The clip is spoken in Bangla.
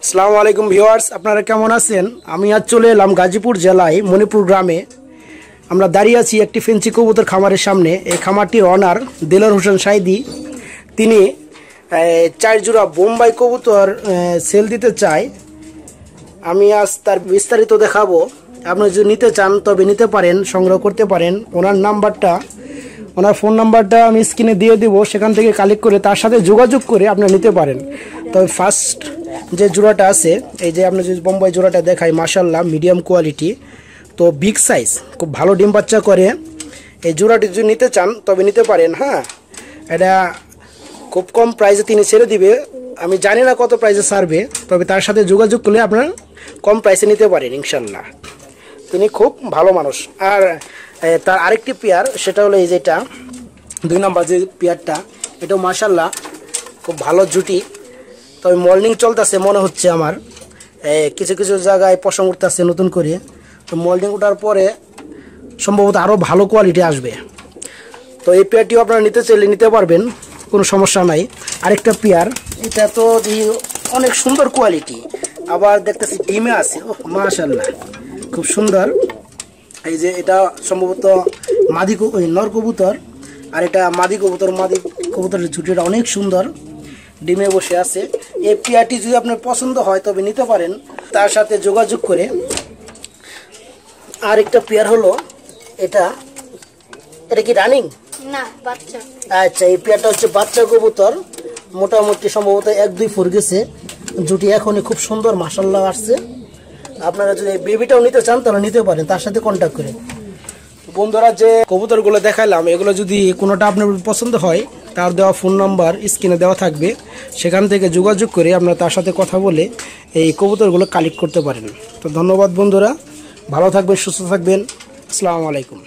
আসসালামু আলাইকুম ভিউয়ার্স, আপনারা কেমন আছেন? আমি আজ চলে এলাম গাজীপুর জেলায় মণিপুর গ্রামে। আমরা দাঁড়িয়ে আছি একটি ফেন্সি কবুতর খামারের সামনে। এই খামারটির অনার দেলোয়ার হোসেন সাইদি, তিনি 4 জোড়া বোম্বাই কবুতর সেল দিতে চায়। আমি আজ তার বিস্তারিত দেখাবো। আপনি যদি নিতে চান তবে নিতে পারেন, সংগ্রহ করতে পারেন। ওনার ফোন নাম্বারটা আমি স্ক্রিনে দিয়ে দেবো, সেখান থেকে কালেক্ট করে তার সাথে যোগাযোগ করে আপনি নিতে পারেন। তবে ফার্স্ট যে জোড়াটা আছে, এই যে আপনি যদি বোম্বাই জোড়াটা দেখাই, মাশাআল্লাহ মিডিয়াম কোয়ালিটি, তো বিগ সাইজ, খুব ভালো ডিম বাচ্চা করে। এই জোড়াটি যদি নিতে চান তবে নিতে পারেন। হ্যাঁ, এটা খুব কম প্রাইসে তিনি ছেড়ে দিবে। আমি জানি না কত প্রাইসে ছাড়বে, তবে তার সাথে যোগাযোগ করলে আপনার কম প্রাইসে নিতে পারেন ইনশাল্লাহ। তিনি খুব ভালো মানুষ। আর তার আরেকটি পেয়ার, সেটা হলো এই যেটা 2 নম্বর যে পেয়ারটা, এটাও মাশাআল্লাহ খুব ভালো জুটি। তবে মল্ডিং চলতেছে মনে হচ্ছে আমার, কিছু কিছু জায়গায় পশম উঠতেছে নতুন করে। তো মল্ডিং ওঠার পরে সম্ভবত আরও ভালো কোয়ালিটি আসবে। তো এই পেয়ারটিও আপনারা নিতে চাইলে নিতে পারবেন, কোনো সমস্যা নাই। আরেকটা পেয়ার, এটা তো অনেক সুন্দর কোয়ালিটি, আবার দেখতেছি ডিমে আছে। ও মাশাআল্লাহ, খুব সুন্দর। এই যে এটা সম্ভবত নর কবুতর, আর এটা মাদি কবুতর। মাদি কবুতরের ঝুটিটা অনেক সুন্দর, ডিমে বসে আছে। এই পেয়ারটি যদি আপনার পছন্দ হয় তবে নিতে পারেন তার সাথে যোগাযোগ করে। আর একটা পেয়ার হলো এটা কি রানিং না বাচ্চা? আচ্ছা, এই পেয়ারটা হচ্ছে বাচ্চা কবুতর, মোটামুটি সম্ভবত 1-2 ফোর গেছে। জুটি এখনই খুব সুন্দর মাশাআল্লাহ আসছে। আপনারা যদি বেবিটাও নিতে চান তাহলে নিতে পারেন তার সাথে কন্ট্যাক্ট করে। বন্ধুরা, যে কবুতরগুলো দেখালাম, এগুলো যদি কোনোটা আপনার পছন্দ হয়, তার দেওয়া ফোন নাম্বার স্ক্রিনে দেওয়া থাকবে, সেখান থেকে যোগাযোগ করে আপনারা তার সাথে কথা বলে এই কবুতরগুলো কালেক্ট করতে পারেন। তো ধন্যবাদ বন্ধুরা, ভালো থাকবেন, সুস্থ থাকবেন। আসসালামু আলাইকুম।